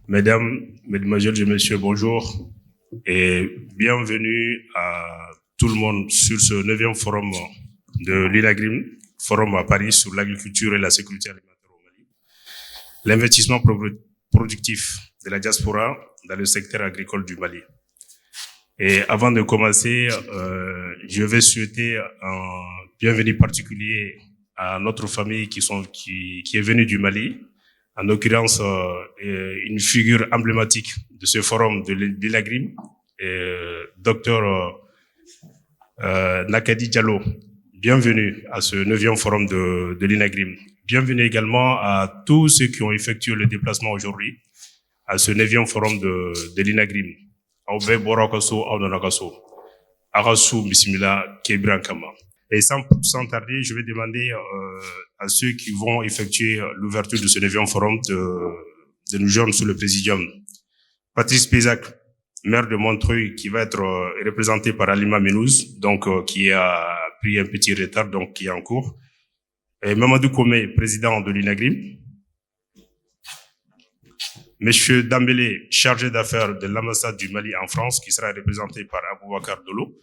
Mesdames, Mesdemoiselles et Messieurs, bonjour et bienvenue à tout le monde sur ce 9e forum de l'INAGRIM, forum à Paris sur l'agriculture et la sécurité alimentaire au Mali. L'investissement productif de la diaspora dans le secteur agricole du Mali. Et avant de commencer, je vais souhaiter un bienvenue particulier à notre famille qui est venue du Mali. En l'occurrence, une figure emblématique de ce forum de l'INAGRIM, Dr Nakadi Diallo. Bienvenue à ce 9e forum de l'INAGRIM. Bienvenue également à tous ceux qui ont effectué le déplacement aujourd'hui à ce 9e forum de l'INAGRIM. Aoube Borakaso, Aounanakaso, Arasu Bismillah, Kebran Kama. Et sans tarder, je vais demander à ceux qui vont effectuer l'ouverture de ce 9e forum de nous joindre sur le présidium. Patrice Pézac, maire de Montreuil, qui va être représenté par Alima Menouz, donc qui a pris un petit retard, donc qui est en cours. Et Mamadou Kome, président de l'INAGRIM. Monsieur Dambélé, chargé d'affaires de l'ambassade du Mali en France, qui sera représenté par Aboubakar Dolo.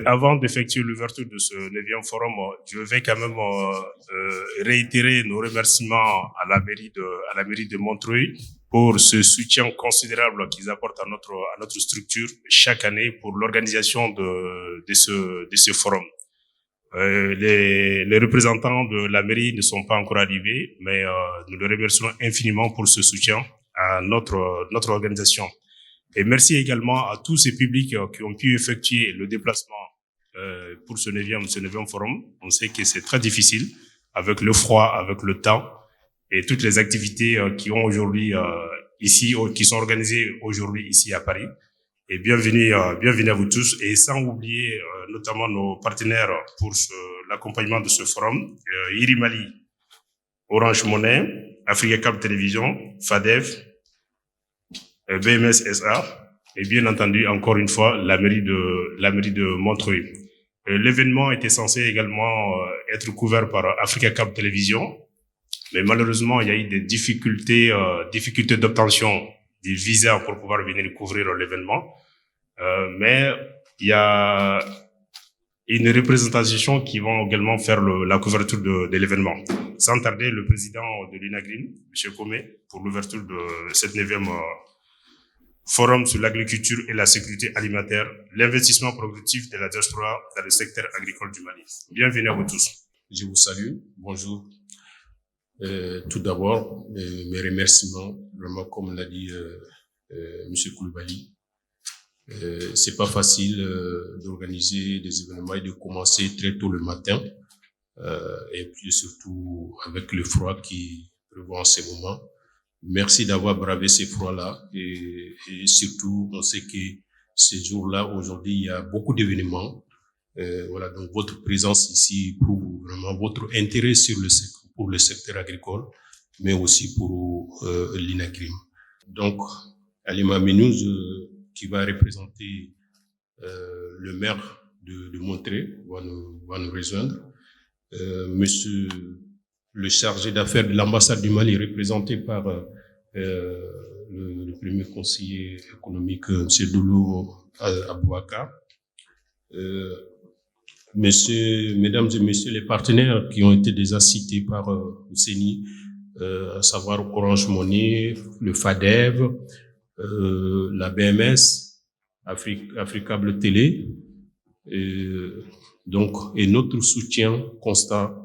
Avant d'effectuer l'ouverture de ce 9e forum, je vais quand même réitérer nos remerciements à la mairie de Montreuil pour ce soutien considérable qu'ils apportent à notre structure chaque année pour l'organisation de ce forum. Les représentants de la mairie ne sont pas encore arrivés, mais nous les remercions infiniment pour ce soutien à notre organisation. Et merci également à tous ces publics qui ont pu effectuer le déplacement pour ce 9e forum. On sait que c'est très difficile avec le froid, avec le temps et toutes les activités qui ont aujourd'hui ici, qui sont organisées aujourd'hui ici à Paris. Et bienvenue à vous tous. Et sans oublier notamment nos partenaires pour l'accompagnement de ce forum, IRI Mali, Orange Money, Africa Cap Télévision, FADEV, BMS SA et bien entendu encore une fois la mairie de Montreuil. L'événement était censé également être couvert par Africa Cap Télévision, mais malheureusement il y a eu des difficultés d'obtention des visas pour pouvoir venir couvrir l'événement. Mais il y a une représentation qui vont également faire la couverture de l'événement. Sans tarder, le président de l'INAGRIM, M. Komé, pour l'ouverture de cette 9e forum sur l'agriculture et la sécurité alimentaire, l'investissement productif de la diaspora dans le secteur agricole du Mali. Bienvenue à vous tous. Je vous salue, bonjour. Tout d'abord, mes remerciements, vraiment comme l'a dit M. Koulibaly. C'est pas facile d'organiser des événements et de commencer très tôt le matin, et puis surtout avec le froid qui prévoit en ces moments. Merci d'avoir bravé ces froids-là et surtout, on sait que ces jours-là, aujourd'hui, il y a beaucoup d'événements. Voilà, donc votre présence ici prouve vraiment votre intérêt pour le secteur agricole, mais aussi pour l'INAGRIM. Donc, Alima Menouz, qui va représenter le maire de Montreuil, va nous rejoindre. Monsieur le chargé d'affaires de l'ambassade du Mali, représenté par le premier conseiller économique, M. Doulou Aboubakar. Mesdames et messieurs les partenaires qui ont été déjà cités par Ouseni, à savoir Orange Money, le FADEV, la BMS, Africable Télé, et notre soutien constant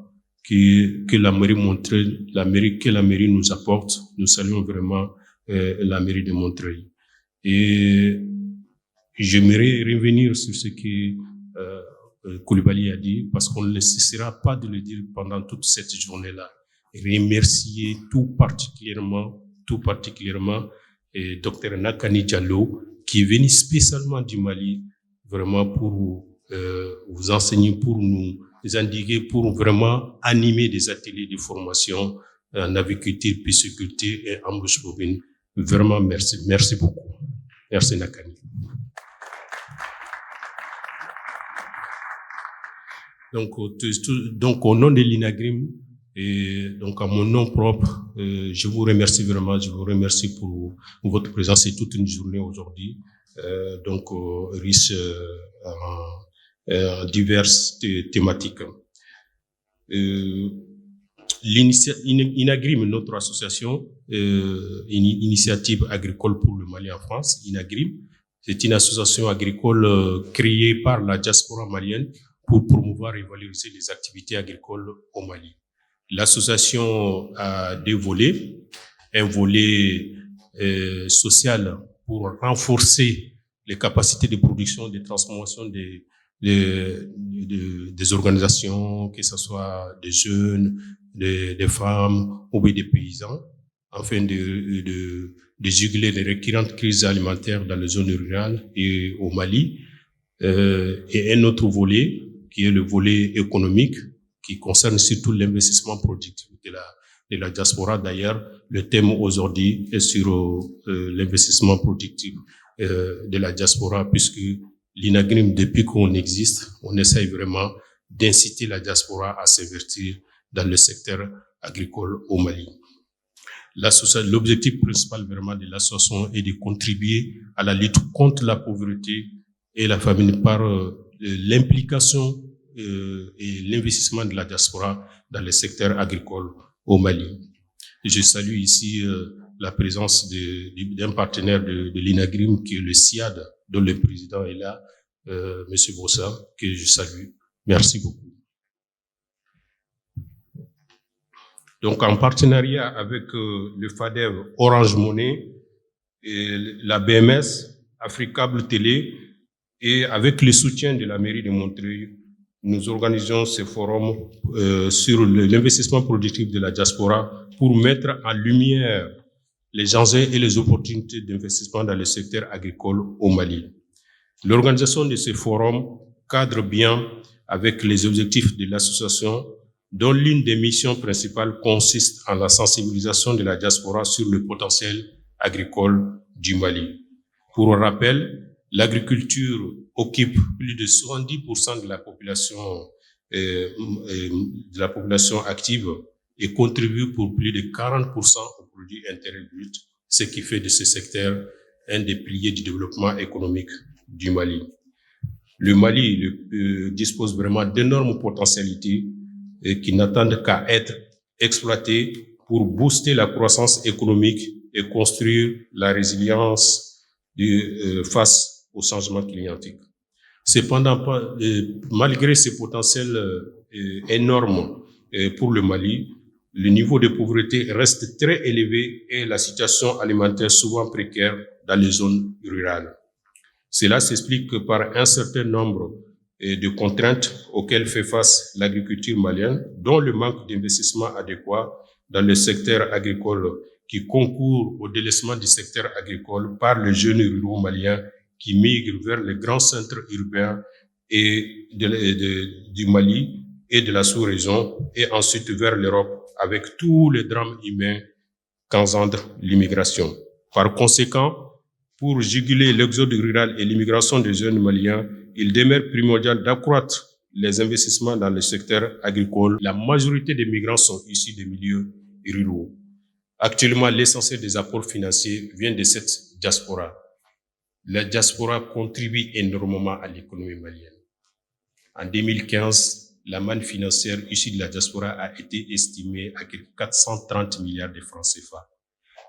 que la mairie Montreuil, que la mairie nous apporte. Nous saluons vraiment la mairie de Montreuil. Et j'aimerais revenir sur ce que Koulibaly a dit, parce qu'on ne cessera pas de le dire pendant toute cette journée-là. remercier tout particulièrement Dr Nakani Diallo, qui est venu spécialement du Mali, vraiment pour vous enseigner, pour nous indiquer, pour vraiment animer des ateliers de formation en aviculture, pisciculture et embauche bovine. Vraiment, merci beaucoup. Merci Nakani. Donc au nom de l'INAGRIM, et donc à mon nom propre, je vous remercie vraiment, je vous remercie pour votre présence et toute une journée aujourd'hui, riche en diverses thématiques. INAGRIM, notre association, Initiative agricole pour le Mali en France, INAGRIM, c'est une association agricole créée par la diaspora malienne pour promouvoir et valoriser les activités agricoles au Mali. L'association a deux volets. Un volet social pour renforcer les capacités de production et de transformation des organisations, que ce soit des jeunes, des femmes ou des paysans, afin de juguler les récurrentes crises alimentaires dans les zones rurales et au Mali. Et un autre volet, qui est le volet économique, qui concerne surtout l'investissement productif de la diaspora. D'ailleurs, le thème aujourd'hui est sur l'investissement productif de la diaspora, puisque l'INAGRIM, depuis qu'on existe, on essaye vraiment d'inciter la diaspora à s'investir dans le secteur agricole au Mali. L'objectif principal vraiment de l'association est de contribuer à la lutte contre la pauvreté et la famine par l'implication et l'investissement de la diaspora dans le secteur agricole au Mali. Je salue ici la présence d'un partenaire de l'INAGRIM qui est le SIAD, dont le président est là, M. Bossa, que je salue. Merci beaucoup. Donc, en partenariat avec le FADEV Orange Money, et la BMS, Africable Télé, et avec le soutien de la mairie de Montreuil, nous organisons ce forum sur l'investissement productif de la diaspora pour mettre en lumière les enjeux et les opportunités d'investissement dans le secteur agricole au Mali. L'organisation de ce forum cadre bien avec les objectifs de l'association, dont l'une des missions principales consiste en la sensibilisation de la diaspora sur le potentiel agricole du Mali. Pour rappel, l'agriculture occupe plus de 70% de la population active et contribue pour plus de 40% au produit intérieur brut, ce qui fait de ce secteur un des piliers du développement économique du Mali. Le Mali dispose vraiment d'énormes potentialités qui n'attendent qu'à être exploitées pour booster la croissance économique et construire la résilience face au changement climatique. Cependant, malgré ces potentiels énormes pour le Mali, le niveau de pauvreté reste très élevé et la situation alimentaire souvent précaire dans les zones rurales. Cela s'explique par un certain nombre de contraintes auxquelles fait face l'agriculture malienne, dont le manque d'investissement adéquat dans le secteur agricole qui concourt au délaissement du secteur agricole par les jeunes ruraux maliens qui migrent vers les grands centres urbains du Mali et de la sous-région et ensuite vers l'Europe avec tous les drames humains qu'engendre l'immigration. Par conséquent, pour juguler l'exode rural et l'immigration des jeunes maliens, il demeure primordial d'accroître les investissements dans le secteur agricole. La majorité des migrants sont issus des milieux ruraux. Actuellement, l'essentiel des apports financiers vient de cette diaspora. La diaspora contribue énormément à l'économie malienne. En 2015, la manne financière issue de la diaspora a été estimée à 430 milliards de francs CFA.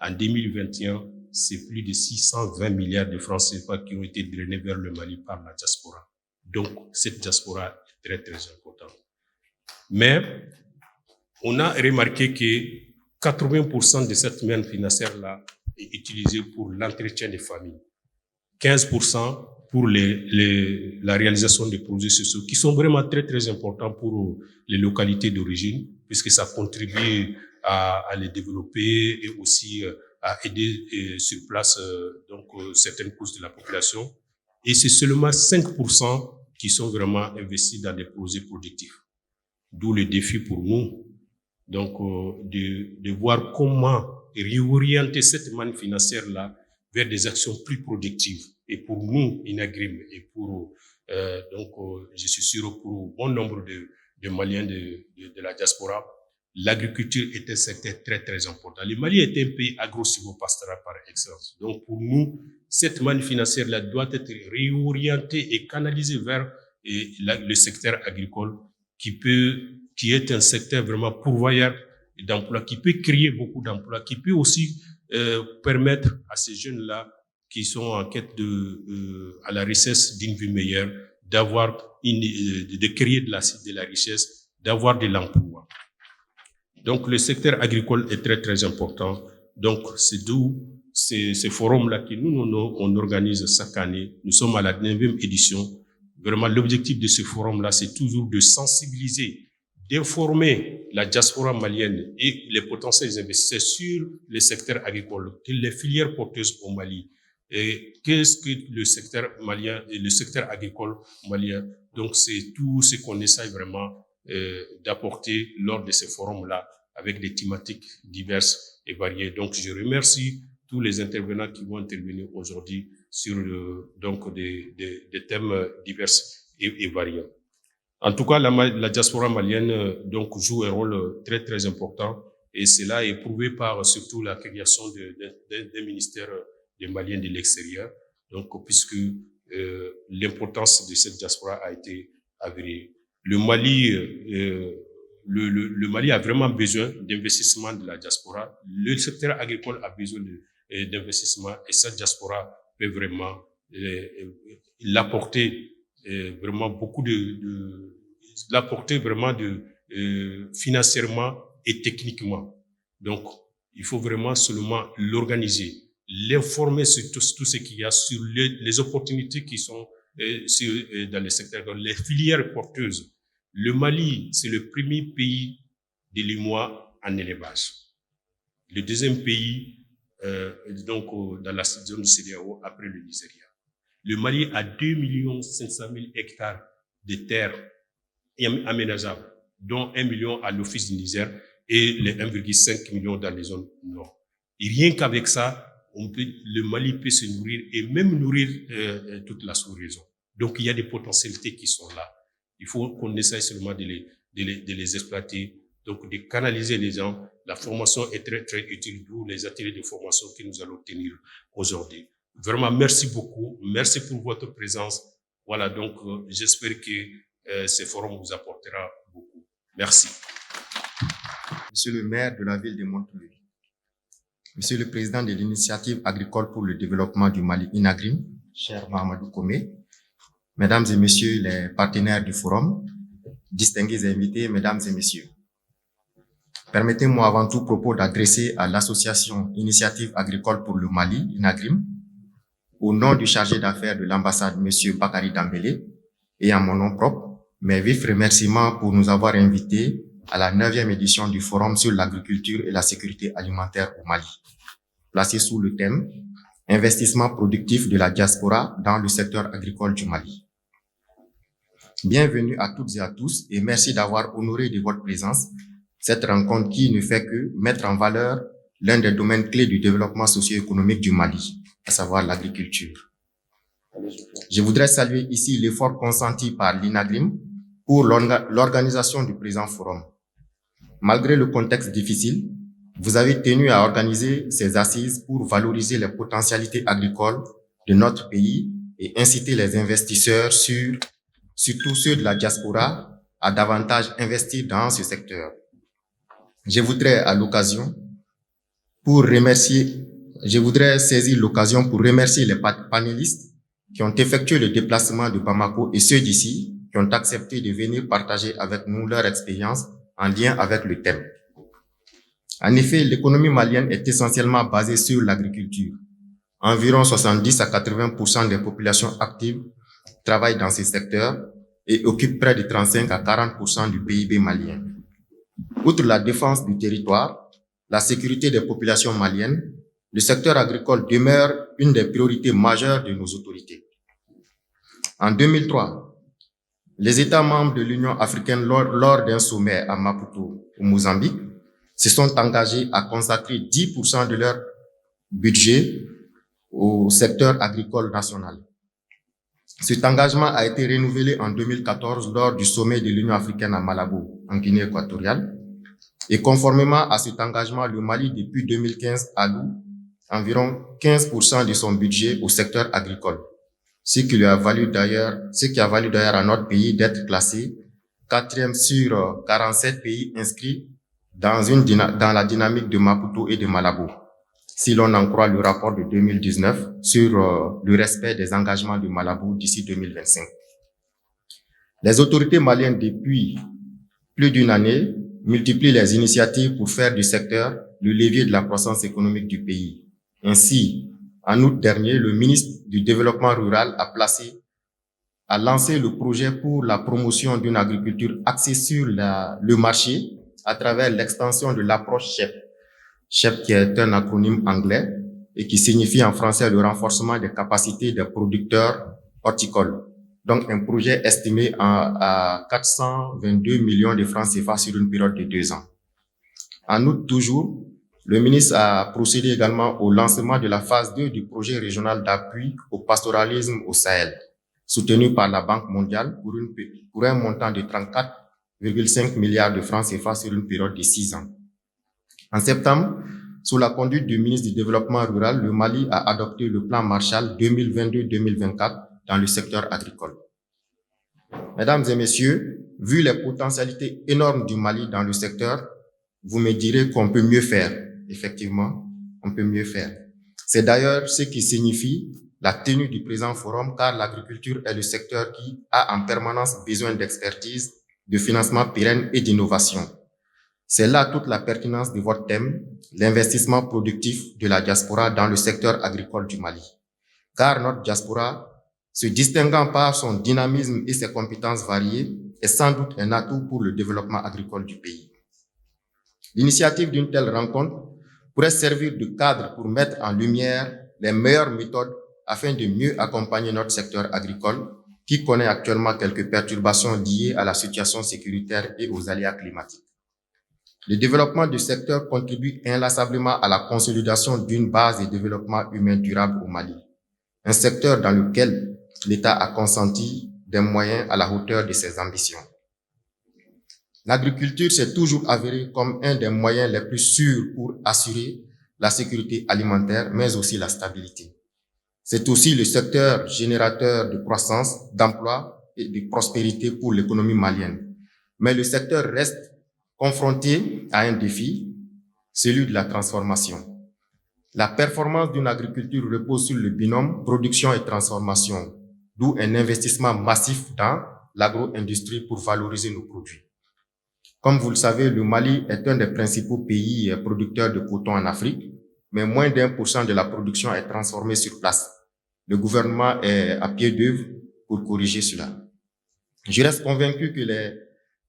En 2021, c'est plus de 620 milliards de francs CFA qui ont été drainés vers le Mali par la diaspora. Donc, cette diaspora est très, très importante. Mais, on a remarqué que 80% de cette manne financière-là est utilisée pour l'entretien des familles. 15% pour la réalisation des projets sociaux qui sont vraiment très, très importants pour les localités d'origine, puisque ça contribue à les développer et aussi à aider sur place certaines couches de la population. Et c'est seulement 5% qui sont vraiment investis dans des projets productifs. D'où le défi pour nous, donc de voir comment réorienter cette manne financière-là vers des actions plus productives. Et pour nous, Inagrim, et pour je suis sûr pour bon nombre de Maliens de la diaspora, l'agriculture est un secteur très très important. Le Mali est un pays agro-silvopastoral par excellence. Donc pour nous, cette manne financière-là doit être réorientée et canalisée vers le secteur agricole qui est un secteur vraiment pourvoyeur d'emplois, qui peut créer beaucoup d'emplois, qui peut aussi permettre à ces jeunes-là qui sont en quête à la richesse d'une vie meilleure, de créer de la richesse, d'avoir de l'emploi. Donc le secteur agricole est très très important. Donc c'est d'où ces forums-là que nous on organise chaque année. Nous sommes à la 9e édition. Vraiment l'objectif de ce forum-là, c'est toujours de sensibiliser, d'informer la diaspora malienne et les potentiels investisseurs sur le secteur agricole, les filières porteuses au Mali. Et qu'est-ce que le secteur malien et le secteur agricole malien? Donc c'est tout ce qu'on essaie vraiment d'apporter lors de ces forums-là avec des thématiques diverses et variées. Donc je remercie tous les intervenants qui vont intervenir aujourd'hui sur des thèmes divers et variés. En tout cas, la diaspora malienne joue un rôle très très important et cela est prouvé par surtout la création d'un ministère des Maliens de l'extérieur. Donc puisque l'importance de cette diaspora a été avérée. Le Mali a vraiment besoin d'investissement de la diaspora. Le secteur agricole a besoin d'investissement et cette diaspora peut vraiment l'apporter vraiment beaucoup l'apporter vraiment financièrement et techniquement. Donc, il faut vraiment seulement l'organiser, l'informer sur tout ce qu'il y a, sur les opportunités qui sont dans le secteur, les filières porteuses. Le Mali, c'est le premier pays de l'UEMOA en élevage. Le deuxième pays, dans la zone CEDEAO après le Nigeria. Le Mali a 2 500 000 hectares de terres aménageables, dont 1 million à l'Office du Niger et les 1,5 million dans les zones nord. Et rien qu'avec ça, le Mali peut se nourrir et même nourrir toute la sous-région. Donc il y a des potentialités qui sont là. Il faut qu'on essaie seulement de les exploiter, donc de canaliser les gens. La formation est très très utile, d'où les ateliers de formation que nous allons tenir aujourd'hui. Vraiment, merci beaucoup. Merci pour votre présence. Voilà, donc j'espère que ce forum vous apportera beaucoup. Merci. Monsieur le maire de la ville de Montreuil, Monsieur le président de l'initiative agricole pour le développement du Mali, Inagrim, cher Mahamadou Komé, Mesdames et Messieurs les partenaires du forum, distingués invités, Mesdames et Messieurs. Permettez-moi avant tout propos d'adresser à l'association Initiative agricole pour le Mali, Inagrim, au nom du chargé d'affaires de l'ambassade, M. Bakari Dambélé, et à mon nom propre, mes vifs remerciements pour nous avoir invités à la 9e édition du Forum sur l'agriculture et la sécurité alimentaire au Mali, placé sous le thème « Investissement productif de la diaspora dans le secteur agricole du Mali ». Bienvenue à toutes et à tous et merci d'avoir honoré de votre présence cette rencontre qui ne fait que mettre en valeur l'un des domaines clés du développement socio-économique du Mali, à savoir l'agriculture. Je voudrais saluer ici l'effort consenti par l'INAGRIM pour l'organisation du présent forum. Malgré le contexte difficile, vous avez tenu à organiser ces assises pour valoriser les potentialités agricoles de notre pays et inciter les investisseurs, surtout ceux de la diaspora, à davantage investir dans ce secteur. Je voudrais saisir l'occasion pour remercier les panélistes qui ont effectué le déplacement de Bamako et ceux d'ici qui ont accepté de venir partager avec nous leur expérience en lien avec le thème. En effet, l'économie malienne est essentiellement basée sur l'agriculture. Environ 70 à 80% des populations actives travaillent dans ces secteurs et occupent près de 35 à 40% du PIB malien. Outre la défense du territoire, la sécurité des populations maliennes, le secteur agricole demeure une des priorités majeures de nos autorités. En 2003, les États membres de l'Union africaine, lors d'un sommet à Maputo, au Mozambique, se sont engagés à consacrer 10% de leur budget au secteur agricole national. Cet engagement a été renouvelé en 2014 lors du sommet de l'Union africaine à Malabo, en Guinée équatoriale. Et conformément à cet engagement, le Mali, depuis 2015, alloue environ 15% de son budget au secteur agricole, ce qui a valu d'ailleurs à notre pays d'être classé 4e sur 47 pays inscrits dans la dynamique de Maputo et de Malabo, si l'on en croit le rapport de 2019 sur le respect des engagements de Malabo d'ici 2025. Les autorités maliennes, depuis plus d'une année, multiplient les initiatives pour faire du secteur le levier de la croissance économique du pays. Ainsi, en août dernier, le ministre du Développement rural a lancé le projet pour la promotion d'une agriculture axée sur le marché à travers l'extension de l'approche CHEP. CHEP qui est un acronyme anglais et qui signifie en français le renforcement des capacités des producteurs horticoles. Donc, un projet estimé à 422 millions de francs CFA sur une période de 2 ans. En août toujours, le ministre a procédé également au lancement de la phase 2 du projet régional d'appui au pastoralisme au Sahel, soutenu par la Banque mondiale pour un montant de 34,5 milliards de francs CFA sur une période de 6 ans. En septembre, sous la conduite du ministre du Développement rural, le Mali a adopté le plan Marshall 2022-2024 dans le secteur agricole. Mesdames et messieurs, vu les potentialités énormes du Mali dans le secteur, vous me direz qu'on peut mieux faire. Effectivement, on peut mieux faire. C'est d'ailleurs ce qui signifie la tenue du présent forum, car l'agriculture est le secteur qui a en permanence besoin d'expertise, de financement pérenne et d'innovation. C'est là toute la pertinence de votre thème, l'investissement productif de la diaspora dans le secteur agricole du Mali. Car notre diaspora, se distinguant par son dynamisme et ses compétences variées, est sans doute un atout pour le développement agricole du pays. L'initiative d'une telle rencontre pourrait servir de cadre pour mettre en lumière les meilleures méthodes afin de mieux accompagner notre secteur agricole qui connaît actuellement quelques perturbations liées à la situation sécuritaire et aux aléas climatiques. Le développement du secteur contribue inlassablement à la consolidation d'une base de développement humain durable au Mali, un secteur dans lequel l'État a consenti des moyens à la hauteur de ses ambitions. L'agriculture s'est toujours avérée comme un des moyens les plus sûrs pour assurer la sécurité alimentaire, mais aussi la stabilité. C'est aussi le secteur générateur de croissance, d'emploi et de prospérité pour l'économie malienne. Mais le secteur reste confronté à un défi, celui de la transformation. La performance d'une agriculture repose sur le binôme production et transformation, d'où un investissement massif dans l'agro-industrie pour valoriser nos produits. Comme vous le savez, le Mali est un des principaux pays producteurs de coton en Afrique, mais moins d'1% de la production est transformée sur place. Le gouvernement est à pied d'œuvre pour corriger cela. Je reste convaincu que les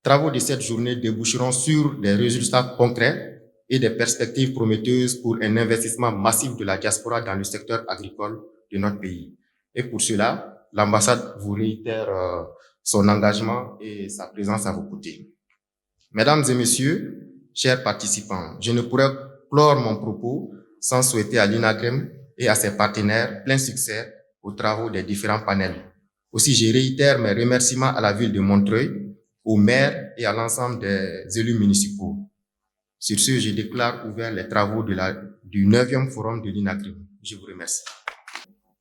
travaux de cette journée déboucheront sur des résultats concrets et des perspectives prometteuses pour un investissement massif de la diaspora dans le secteur agricole de notre pays. Et pour cela, l'ambassade vous réitère son engagement et sa présence à vos côtés. Mesdames et messieurs, chers participants, je ne pourrais clore mon propos sans souhaiter à l'INAGREM et à ses partenaires plein succès aux travaux des différents panels. Aussi, je réitère mes remerciements à la ville de Montreuil, aux maires et à l'ensemble des élus municipaux. Sur ce, je déclare ouvert les travaux du 9e forum de l'INAGREM. Je vous remercie.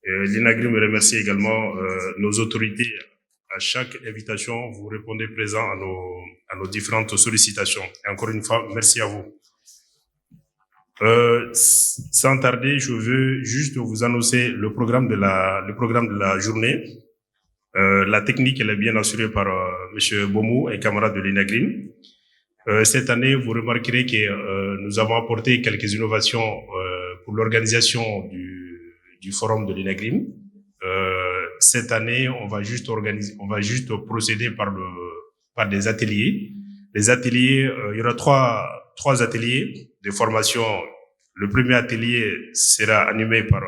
L'INAGREM remercie également nos autorités. À chaque invitation, vous répondez présent à nos différentes sollicitations. Et encore une fois, merci à vous. Sans tarder, je veux juste vous annoncer le programme de la journée. La technique, elle est bien assurée par Monsieur Bomou et camarades de l'INAGREM. Cette année, vous remarquerez que nous avons apporté quelques innovations pour l'organisation du forum de l'INAGREM. Cette année, on va juste procéder par des ateliers. Les ateliers, il y aura 3 ateliers de formation. Le premier atelier sera animé par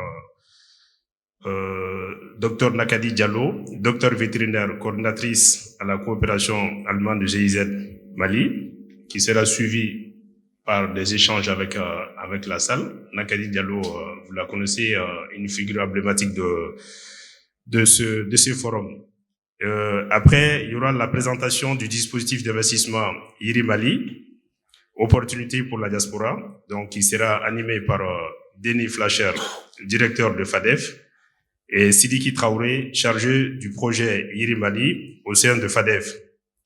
Dr Nakadi Diallo, docteur vétérinaire, coordinatrice à la coopération allemande de GIZ Mali, qui sera suivi par des échanges avec la salle. Nakadi Diallo, vous la connaissez, une figure emblématique de ce forum. Après, il y aura la présentation du dispositif d'investissement IRI Mali, opportunité pour la diaspora, donc qui sera animé par Denis Flasher, directeur de FADEF, et Sidiki Traoré, chargé du projet IRI Mali au sein de FADEF,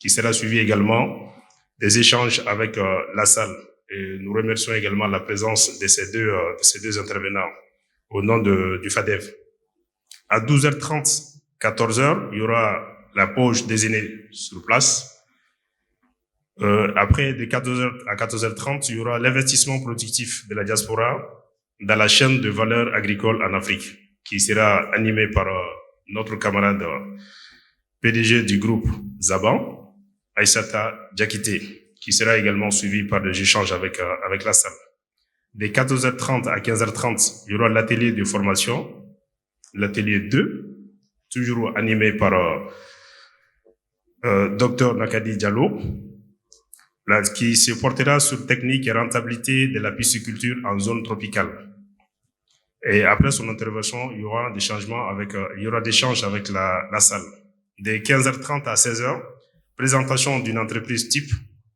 qui sera suivi également des échanges avec la salle. Et nous remercions également la présence de ces deux intervenants au nom du FADEF. À 12h30, 14h, il y aura la pause déjeuner sur place. Après, de 14h à 14h30, il y aura l'investissement productif de la diaspora dans la chaîne de valeur agricole en Afrique, qui sera animé par notre camarade PDG du groupe Zaban, Aïssata Diakité, qui sera également suivi par des échanges avec la salle. De 14h30 à 15h30, il y aura l'atelier de formation, l'atelier 2, toujours animé par Dr Nakadi Diallo, qui se portera sur technique et rentabilité de la pisciculture en zone tropicale. Et après son intervention, il y aura des changements il y aura des échanges avec la salle. De 15h30 à 16h, présentation d'une entreprise type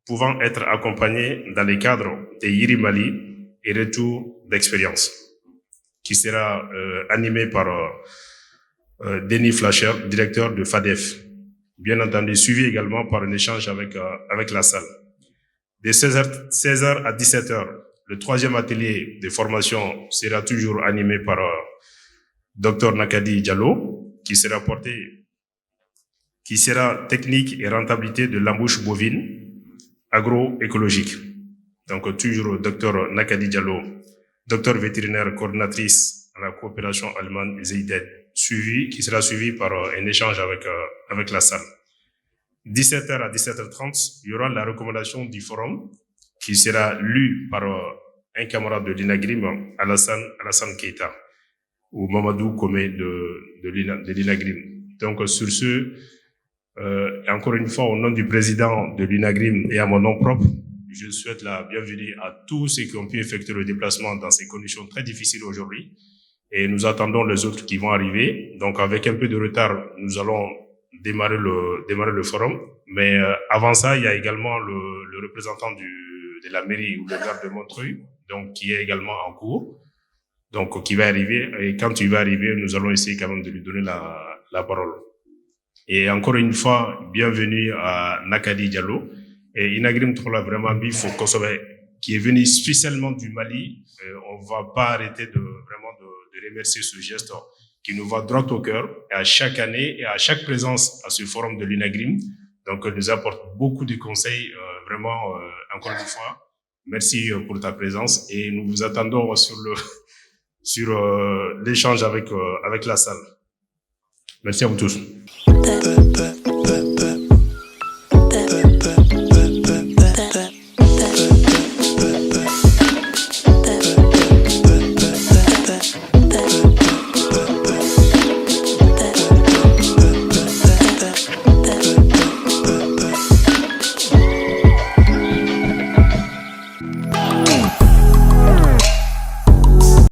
pouvant être accompagnée dans les cadres de IRI Mali et retour d'expérience, qui sera animé par Denis Flasher, directeur de FADEF. Bien entendu, suivi également par un échange avec la salle. De 16h à 17h, le 3e atelier de formation sera toujours animé par Dr Nakadi Diallo, qui sera technique et rentabilité de l'embouche bovine agroécologique. Donc toujours Dr Nakadi Diallo, docteur vétérinaire, coordinatrice à la coopération allemande GIZ, qui sera suivi par un échange avec la salle. 17h à 17h30, il y aura la recommandation du forum qui sera lue par un camarade de l'INAGRIM, Alassane Keita, ou Mamadou Kome de l'INAGRIM. Donc sur ce, encore une fois, au nom du président de l'INAGRIM et à mon nom propre, je souhaite la bienvenue à tous ceux qui ont pu effectuer le déplacement dans ces conditions très difficiles aujourd'hui. Et nous attendons les autres qui vont arriver. Donc avec un peu de retard, nous allons démarrer le forum. Mais avant ça, il y a également le représentant de la mairie ou le maire de Montreuil, donc qui est également en cours, donc qui va arriver. Et quand il va arriver, nous allons essayer quand même de lui donner la parole. Et encore une fois, bienvenue à Nakadi Diallo et Inagrim Trola vraiment bif au Kosovo, qui est venu spécialement du Mali. On va pas arrêter de remercier ce geste qui nous va droit au cœur. Et à chaque année et à chaque présence à ce forum de l'Inagrim, donc nous apporte beaucoup de conseils. Vraiment, encore une fois, merci pour ta présence et nous vous attendons sur l'échange avec la salle. Merci à vous tous.